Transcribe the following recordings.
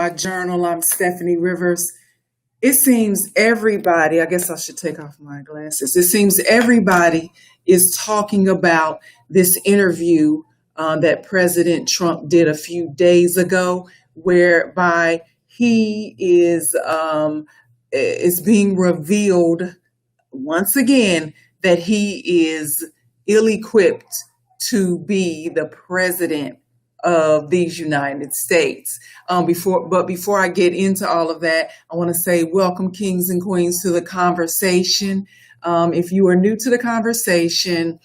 My journal. I'm Stephanie Rivers. It seems everybody, I guess I should take off my glasses. It seems everybody is talking about this interview that President Trump did a few days ago, whereby he is being revealed once again that he is ill-equipped to be the president of these United States. Before I get into all of that, I want to say welcome, kings and queens, to the conversation. If you are new to the conversation,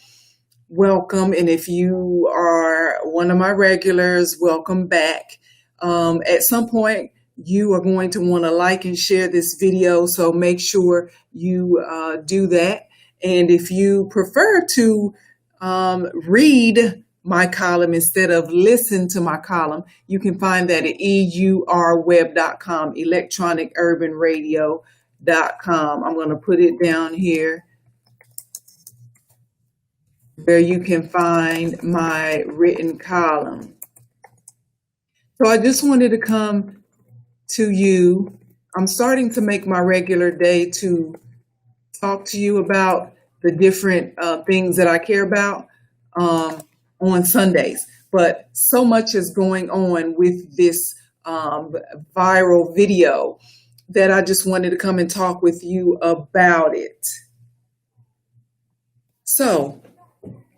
welcome, and if you are one of my regulars, welcome back. At some point, you are going to want to like and share this video, so make sure you do that. And if you prefer to read my column instead of listen to my column, you can find that at eurweb.com, electronicurbanradio.com. I'm going to put it down here where you can find my written column. So I just wanted to come to you. I'm starting to make my regular day to talk to you about the different things that I care about on Sundays. But so much is going on with this viral video that I just wanted to come and talk with you about it. So,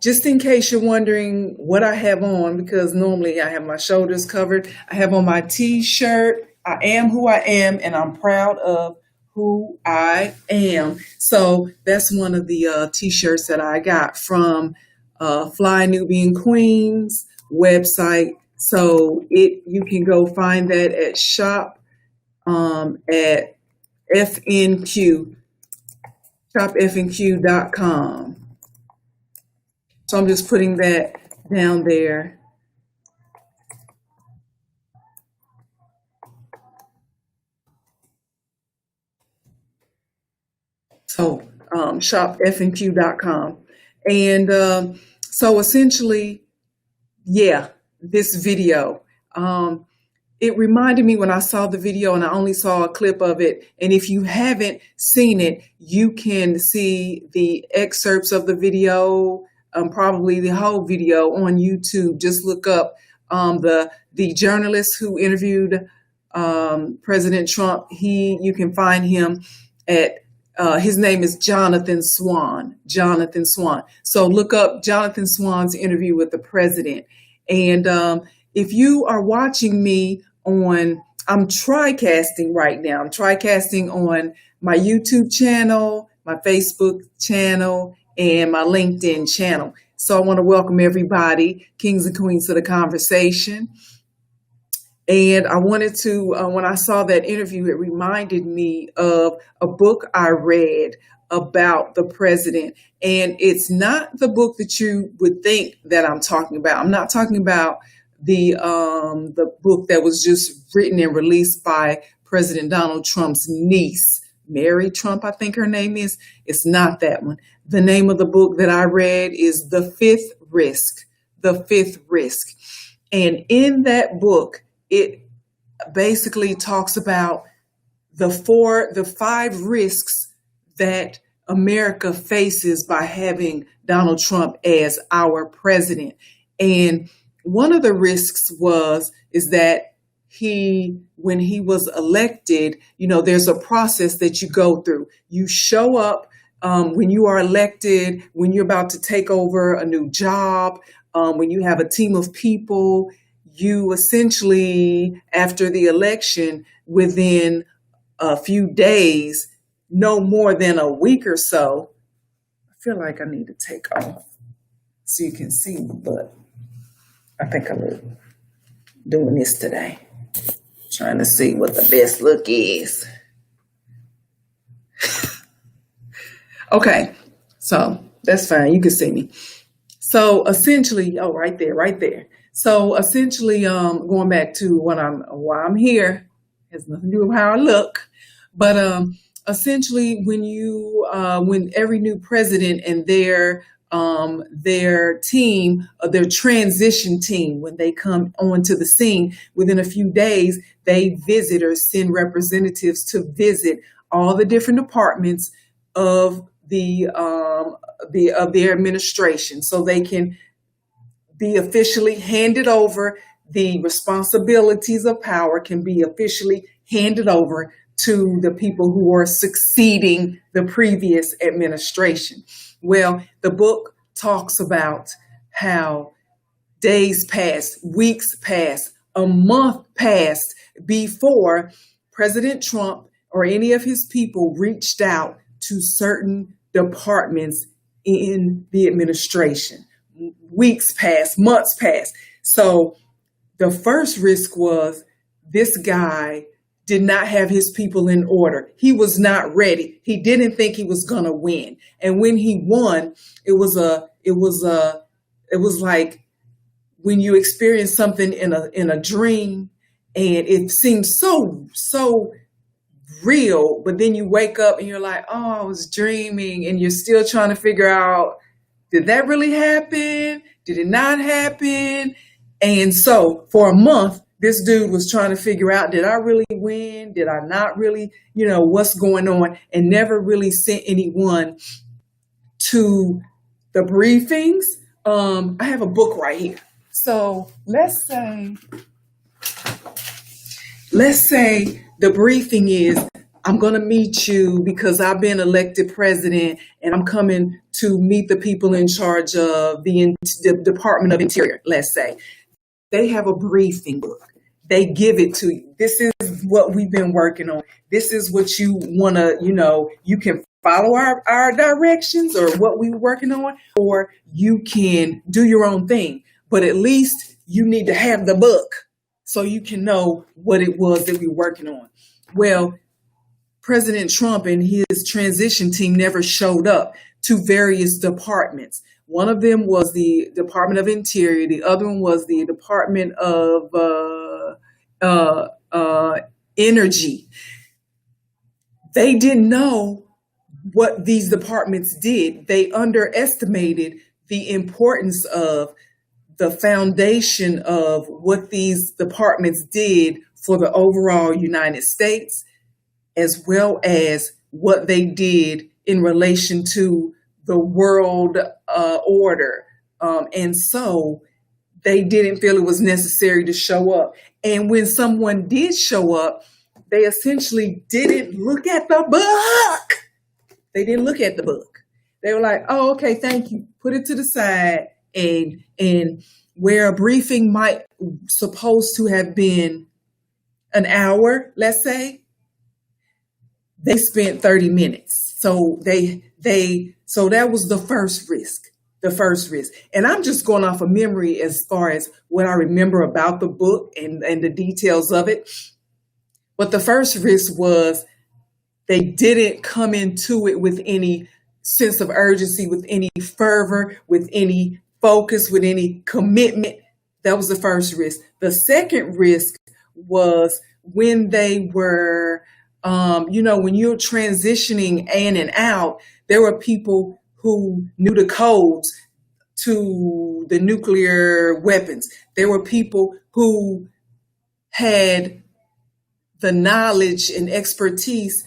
just in case you're wondering what I have on, because normally I have my shoulders covered, I have on my t-shirt. I am who I am, and I'm proud of who I am. So that's one of the t-shirts that I got from Fly Nubian Queens website. So you can go find that at shop at FNQ, shopfnq.com. So I'm just putting that down there. So shopfnq.com. And so essentially, yeah, this video, it reminded me when I saw the video, and I only saw a clip of it. And if you haven't seen it, you can see the excerpts of the video, probably the whole video on YouTube. Just look up the journalist who interviewed President Trump. You can find him at his name is Jonathan Swan. Jonathan Swan. So look up Jonathan Swan's interview with the president. And if you are watching me I'm TriCasting right now. I'm TriCasting on my YouTube channel, my Facebook channel, and my LinkedIn channel. So I want to welcome everybody, kings and queens, to the conversation. And I wanted to, when I saw that interview, it reminded me of a book I read about the president. And it's not the book that you would think that I'm talking about. I'm not talking about the book that was just written and released by President Donald Trump's niece, Mary Trump, I think her name is. It's not that one. The name of the book that I read is The Fifth Risk. The Fifth Risk. And in that book, it basically talks about the five risks that America faces by having Donald Trump as our president. And one of the risks is that when he was elected, there's a process that you go through. You show up when you are elected, when you're about to take over a new job, when you have a team of people. You essentially, after the election, within a few days, no more than a week or so, I feel like I need to take off so you can see me, but I think I'm doing this today, trying to see what the best look is. Okay, so that's fine. You can see me. So essentially, right there. So essentially, going back to why I'm here, has nothing to do with how I look, but essentially, when every new president and their their team, their transition team, when they come onto the scene, within a few days, they visit or send representatives to visit all the different departments of their administration, so they can be officially handed over. The responsibilities of power can be officially handed over to the people who are succeeding the previous administration. Well, the book talks about how days passed, weeks passed, a month passed before President Trump or any of his people reached out to certain departments in the administration. Weeks passed, months passed. So the first risk was this guy did not have his people in order. He was not ready. He didn't think he was going to win. And when he won, it was like when you experience something in a dream and it seems so real, but then you wake up and you're like, oh, I was dreaming, and you're still trying to figure out, did that really happen? Did it not happen? And so for a month, this dude was trying to figure out, did I really win? Did I not really, what's going on? And never really sent anyone to the briefings. I have a book right here. So let's say the briefing is, I'm going to meet you because I've been elected president and I'm coming to meet the people in charge of the Department of Interior, let's say. They have a briefing book. They give it to you. This is what we've been working on. This is what you want to, you can follow our directions or what we were working on, or you can do your own thing. But at least you need to have the book so you can know what it was that we were working on. Well, President Trump and his transition team never showed up to various departments. One of them was the Department of Interior. The other one was the Department of Energy. They didn't know what these departments did. They underestimated the importance of the foundation of what these departments did for the overall United States, as well as what they did in relation to the world order. And so they didn't feel it was necessary to show up. And when someone did show up, they essentially didn't look at the book. They didn't look at the book. They were like, oh, okay, thank you. Put it to the side. And where a briefing might supposed to have been an hour, let's say, they spent 30 minutes. So so that was the first risk. And I'm just going off of memory as far as what I remember about the book and the details of it. But the first risk was they didn't come into it with any sense of urgency, with any fervor, with any focus, with any commitment. That was the first risk. The second risk was when they were, when you're transitioning in and out, there were people who knew the codes to the nuclear weapons. There were people who had the knowledge and expertise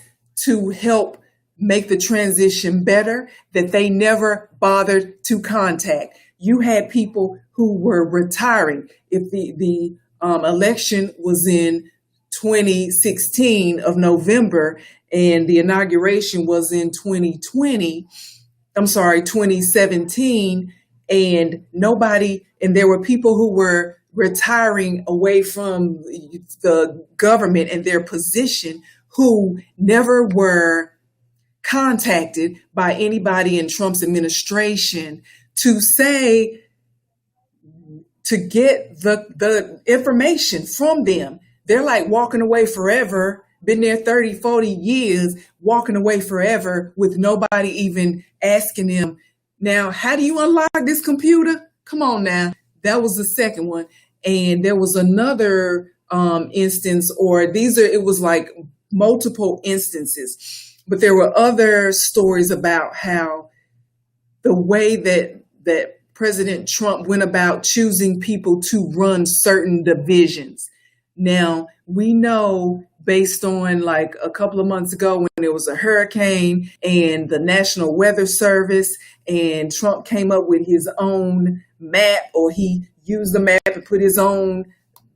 to help make the transition better that they never bothered to contact. You had people who were retiring. If the election was in 2016 of November and the inauguration was in 2017, and there were people who were retiring away from the government and their position who never were contacted by anybody in Trump's administration to get the information from them. They're like walking away forever, been there 30, 40 years, walking away forever with nobody even asking them, now, how do you unlock this computer? Come on now. That was the second one. And there was another instance, it was like multiple instances, but there were other stories about how the way that President Trump went about choosing people to run certain divisions. Now, we know based on like a couple of months ago when there was a hurricane and the National Weather Service, and Trump came up with his own map, or he used the map and put his own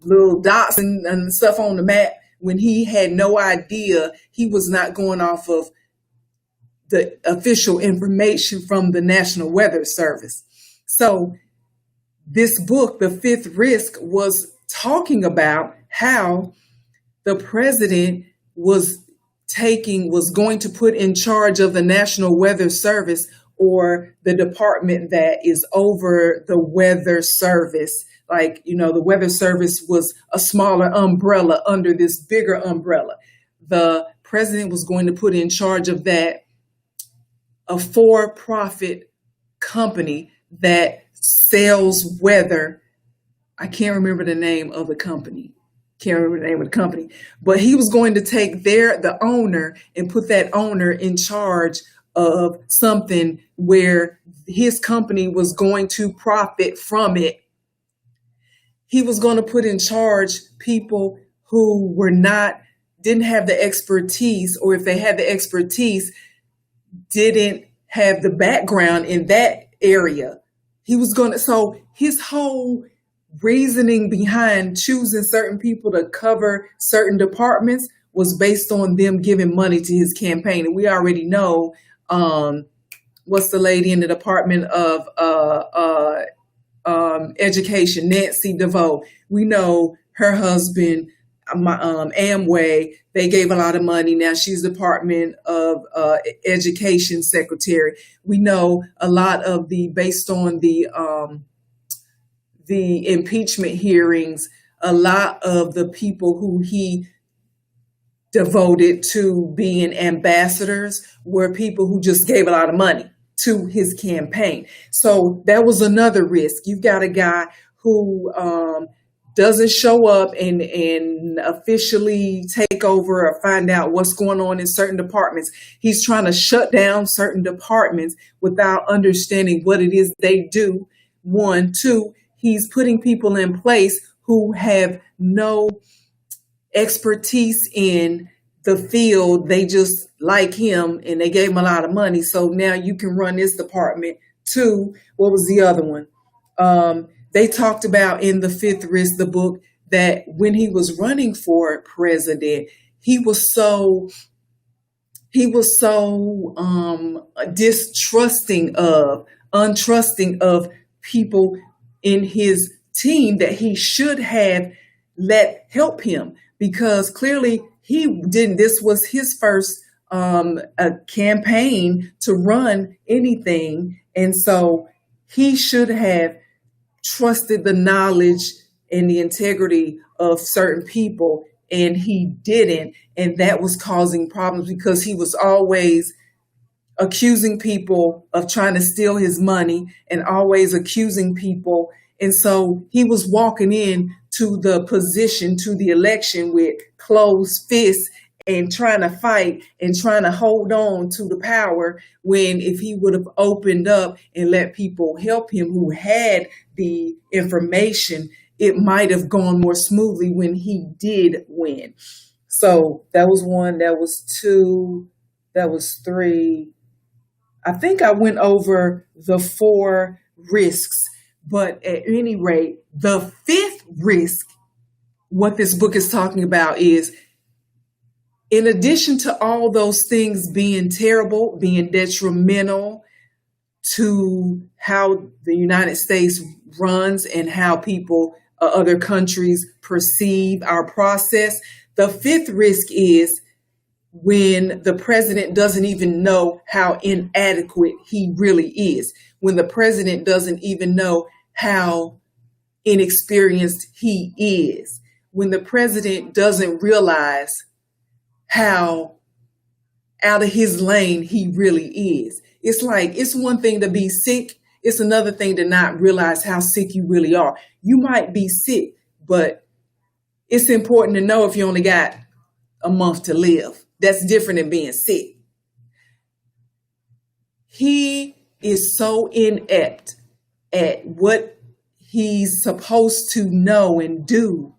little dots and stuff on the map when he had no idea. He was not going off of the official information from the National Weather Service. So this book, The Fifth Risk, was talking about how the president was going to put in charge of the National Weather Service, or the department that is over the weather service. Like, the weather service was a smaller umbrella under this bigger umbrella. The president was going to put in charge of that a for-profit company that sells weather. I can't remember the name of the company. But he was going to take the owner and put that owner in charge of something where his company was going to profit from it. He was going to put in charge people who didn't have the expertise, or if they had the expertise, didn't have the background in that area. So his whole reasoning behind choosing certain people to cover certain departments was based on them giving money to his campaign. And we already know, what's the lady in the Department of Education, Nancy DeVoe. We know her husband, Amway, they gave a lot of money. Now she's Department of Education Secretary. We know a lot of based on the impeachment hearings, a lot of the people who he devoted to being ambassadors were people who just gave a lot of money to his campaign. So that was another risk. You've got a guy who doesn't show up and officially take over or find out what's going on in certain departments. He's trying to shut down certain departments without understanding what it is they do. 1, 2, he's putting people in place who have no expertise in the field. They just like him and they gave him a lot of money. So now you can run this department. 2, what was the other one? They talked about in The Fifth Risk, the book, that when he was running for president, he was so untrusting of people in his team that he should have let help him, because clearly he didn't. This was his first campaign to run anything. And so he should have trusted the knowledge and the integrity of certain people, and he didn't. And that was causing problems because he was always accusing people of trying to steal his money and always accusing people. And so he was walking in to the position, to the election, with closed fists and trying to fight and trying to hold on to the power, when if he would have opened up and let people help him who had the information, it might have gone more smoothly when he did win. So that was 1, that was 2, that was 3. I think I went over the 4 risks, but at any rate, the 5th risk, what this book is talking about is, in addition to all those things being terrible, being detrimental to how the United States runs and how people, other countries perceive our process, the 5th risk is when the president doesn't even know how inadequate he really is, when the president doesn't even know how inexperienced he is, when the president doesn't realize how out of his lane he really is. It's like, it's one thing to be sick. It's another thing to not realize how sick you really are. You might be sick, but it's important to know if you only got a month to live. That's different than being sick. He is so inept at what he's supposed to know and do,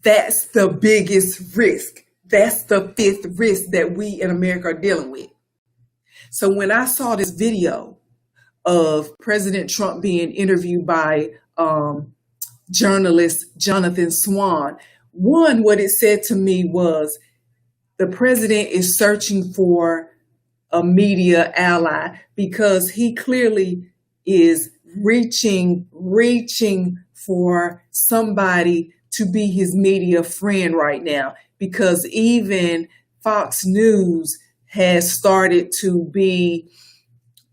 that's the biggest risk. That's the fifth risk that we in America are dealing with. So when I saw this video of President Trump being interviewed by journalist Jonathan Swan, one, what it said to me was the president is searching for a media ally because he clearly is reaching for somebody to be his media friend right now, because even Fox News has started to be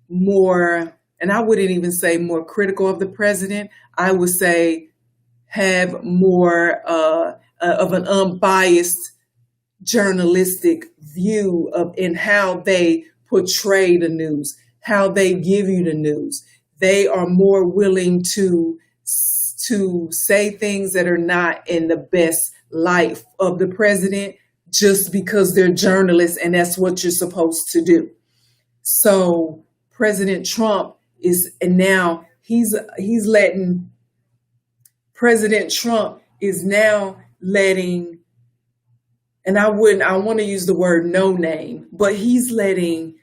more, and I wouldn't even say more critical of the president. I would say have more of an unbiased journalistic view of in how they portray the news, how they give you the news. They are more willing to say things that are not in the best light of the president just because they're journalists and that's what you're supposed to do. So President Trump is, and now President Trump is now letting, and I want to use the word no name, but he's reaching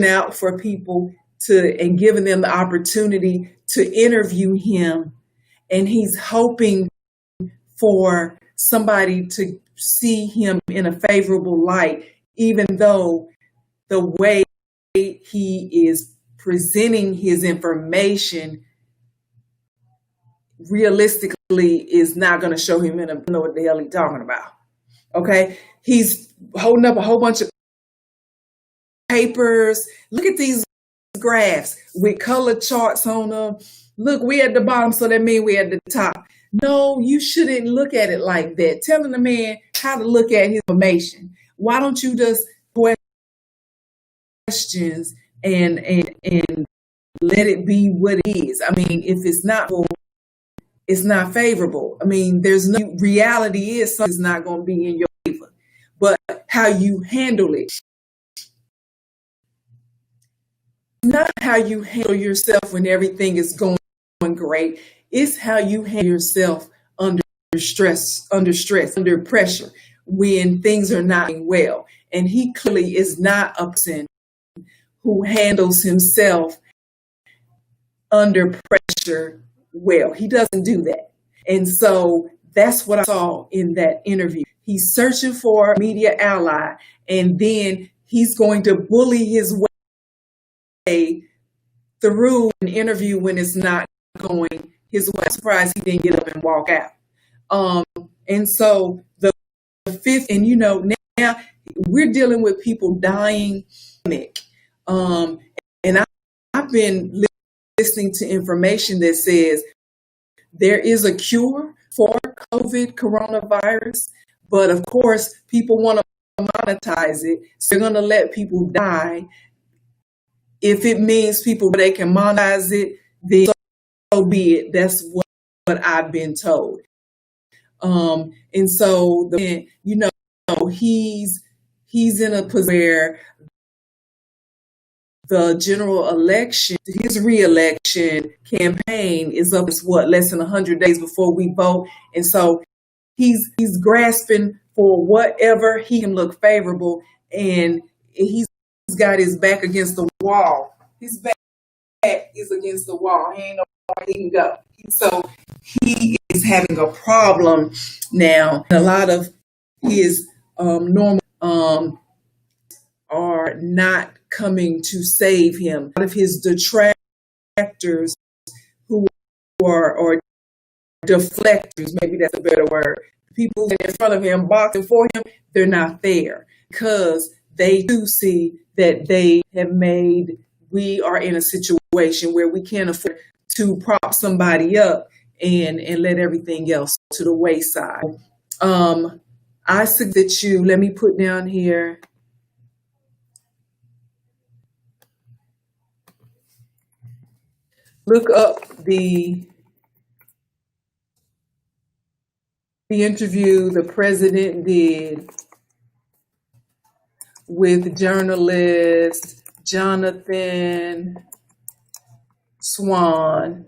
out for people and giving them the opportunity to interview him. And he's hoping for somebody to see him in a favorable light, even though the way he is presenting his information realistically is not going to show him know what the hell he's talking about. Okay. He's holding up a whole bunch of papers. Look at these graphs with color charts on them. Look, we at the bottom, so that means we at the top. No, you shouldn't look at it like that. Telling the man how to look at his information. Why don't you just questions and let it be what it is? I mean, if it's not favorable. I mean, there's no reality is something's not going to be in your favor, but how you handle it. Not how you handle yourself when everything is going great. It's how you handle yourself under stress, under pressure, when things are not going well. And he clearly is not a person who handles himself under pressure well. He doesn't do that. And so that's what I saw in that interview. He's searching for a media ally, and then he's going to bully his way through an interview when it's not going his way. I'm surprised he didn't get up and walk out. And so the fifth, and now we're dealing with people dying. And I've been listening to information that says there is a cure for coronavirus, but of course people want to monetize it, so they're going to let people die. If it means they can monetize it, then so be it. That's what I've been told. And so he's in a position where the general election, his re-election campaign is up. It's less than 100 days before we vote, and so he's grasping for whatever he can look favorable, and he's got his back against the wall. His back is against the wall. He ain't nowhere he can go. So he is having a problem now. A lot of his normal are not coming to save him. A lot of his detractors who are deflectors, maybe that's a better word, people in front of him, boxing for him, they're not there because they do see that we are in a situation where we can't afford to prop somebody up and let everything else to the wayside. I suggest that let me put down here. Look up the interview the president did with journalist Jonathan Swan.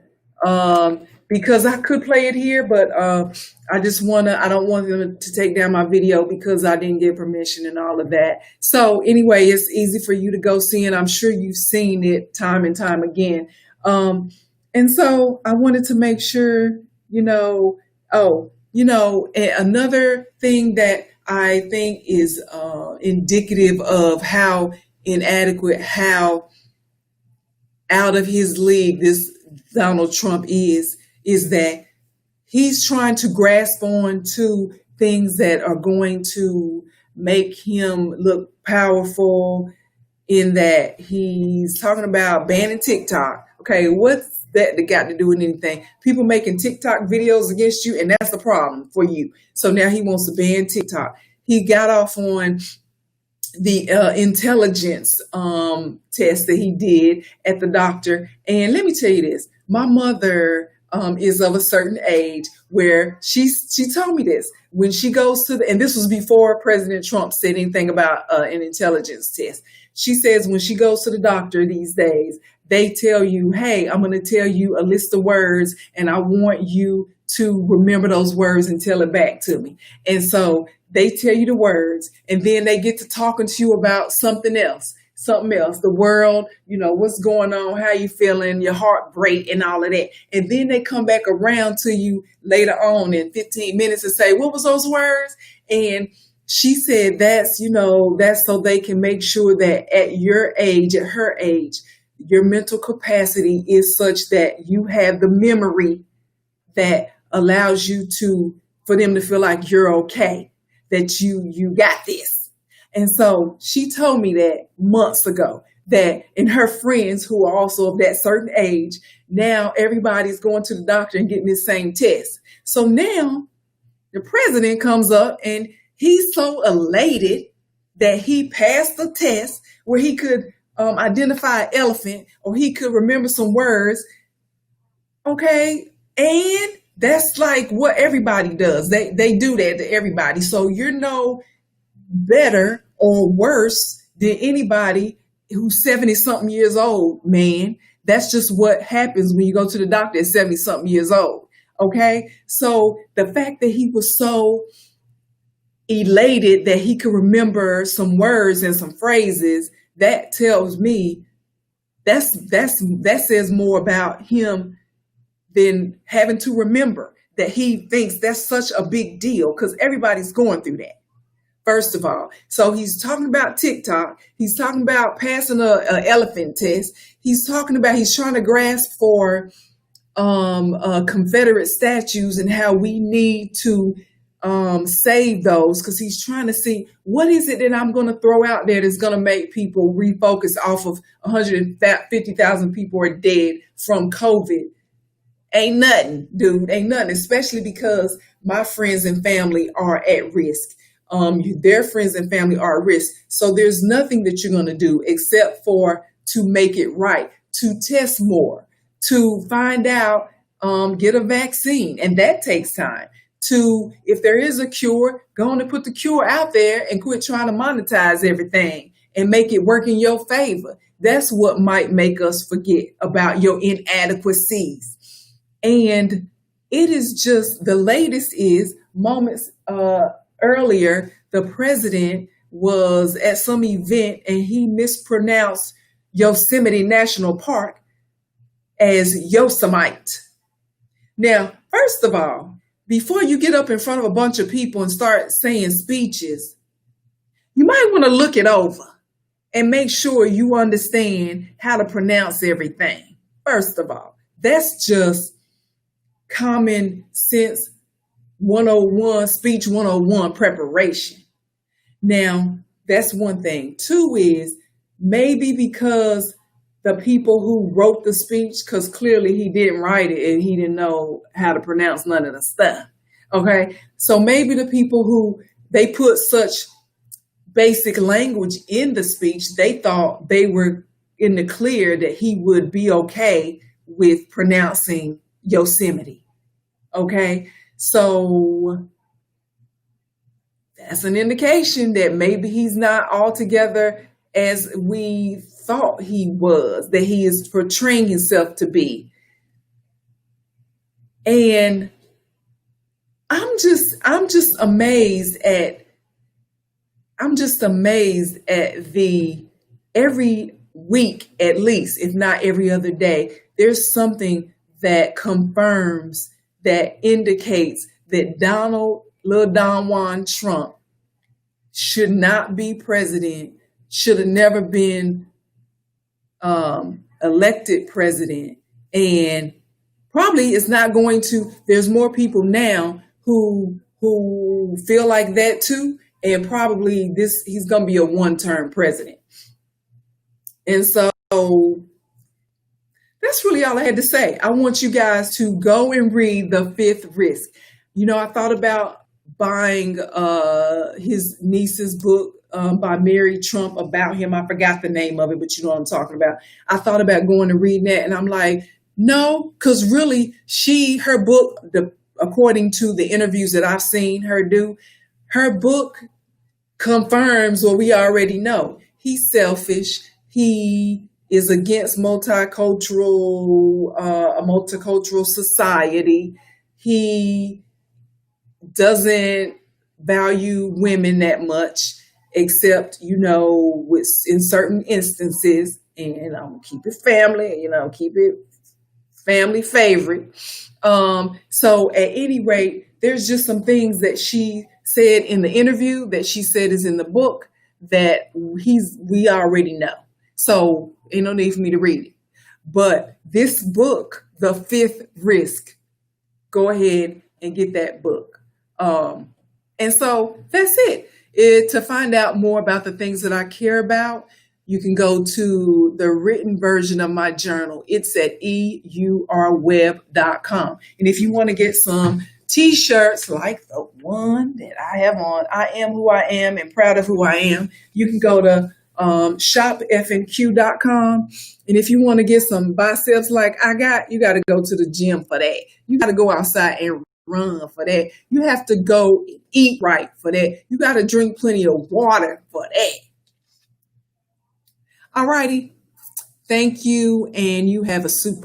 Because I could play it here, but I don't want them to take down my video because I didn't get permission and all of that. So anyway, it's easy for you to go see, and I'm sure you've seen it time and time again. And so I wanted to make sure, and another thing that I think is indicative of how inadequate, how out of his league this Donald Trump is that he's trying to grasp on to things that are going to make him look powerful, in that he's talking about banning TikTok. Okay, what's that got to do with anything? People making TikTok videos against you, and that's the problem for you. So now he wants to ban TikTok. He got off on the intelligence test that he did at the doctor. And let me tell you this, my mother is of a certain age where she told me this, when she goes to and this was before President Trump said anything about an intelligence test. She says when she goes to the doctor these days, they tell you, hey, I'm going to tell you a list of words, and I want you to remember those words and tell it back to me. And so they tell you the words, and then they get to talking to you about something else, the world, what's going on, how you feeling, your heartbreak and all of that. And then they come back around to you later on in 15 minutes and say, what was those words? And she said that's so they can make sure that at your age, at her age, your mental capacity is such that you have the memory that allows you for them to feel like you're okay, that you got this. And so she told me that months ago, that in her friends who are also of that certain age, now everybody's going to the doctor and getting this same test. So now the president comes up and he's so elated that he passed the test where he could identify an elephant, or he could remember some words. Okay. And that's like what everybody does. They do that to everybody. So you're no better or worse than anybody who's 70 something years old, man. That's just what happens when you go to the doctor at 70 something years old. Okay. So the fact that he was so elated that he could remember some words and some phrases, that tells me that says more about him than having to remember, that he thinks that's such a big deal, because everybody's going through that. First of all, so he's talking about TikTok. He's talking about passing a elephant test. He's trying to grasp for Confederate statues and how we need to save those, because he's trying to see what is it that I'm going to throw out there that's going to make people refocus off of 150,000 people are dead from COVID. Ain't nothing, dude. Ain't nothing, especially because my friends and family are at risk. Their friends and family are at risk. So there's nothing that you're going to do except for to make it right, to test more, to find out, get a vaccine. And that takes time. If there is a cure, go on and put the cure out there and quit trying to monetize everything and make it work in your favor. That's what might make us forget about your inadequacies. And it is just, the latest is moments earlier, the president was at some event and he mispronounced Yosemite National Park as Yosemite. Now, first of all, before you get up in front of a bunch of people and start saying speeches, you might want to look it over and make sure you understand how to pronounce everything. First of all, that's just common sense 101, speech 101 preparation. Now, that's one thing. Two is maybe because the people who wrote the speech, because clearly he didn't write it and he didn't know how to pronounce none of the stuff. Okay. So maybe the people who they put such basic language in the speech, they thought they were in the clear that he would be okay with pronouncing Yosemite. Okay. So that's an indication that maybe he's not altogether as we thought he was, that he is portraying himself to be. And I'm just amazed at the every week, at least, if not every other day, there's something that confirms, that indicates that Lil Don Juan Trump should not be president, should have never been elected president, and probably is not going to. There's more people now who feel like that too, and probably he's going to be a one-term president. And so that's really all I had to say. I want you guys to go and read The Fifth Risk. I thought about buying his niece's book by Mary Trump about him. I forgot the name of it, but you know what I'm talking about. I thought about going and reading that, and I'm like, no, because really, her book, according to the interviews that I've seen her do, her book confirms what we already know. He's selfish. He is against a multicultural society. He doesn't value women that much, except, in certain instances. And keep it family, keep it family favorite. So at any rate, there's just some things that she said in the interview that she said is in the book that we already know. So ain't no need for me to read it. But this book, The Fifth Risk, go ahead and get that book. And so that's it. To find out more about the things that I care about, you can go to the written version of my journal. It's at eurweb.com. And if you want to get some t-shirts like the one that I have on, I am who I am and proud of who I am, you can go to shopfnq.com. And if you want to get some biceps like I got, you got to go to the gym for that. You got to go outside and run for that. You have to go eat right for that. You got to drink plenty of water for that. All righty. Thank you. And you have a super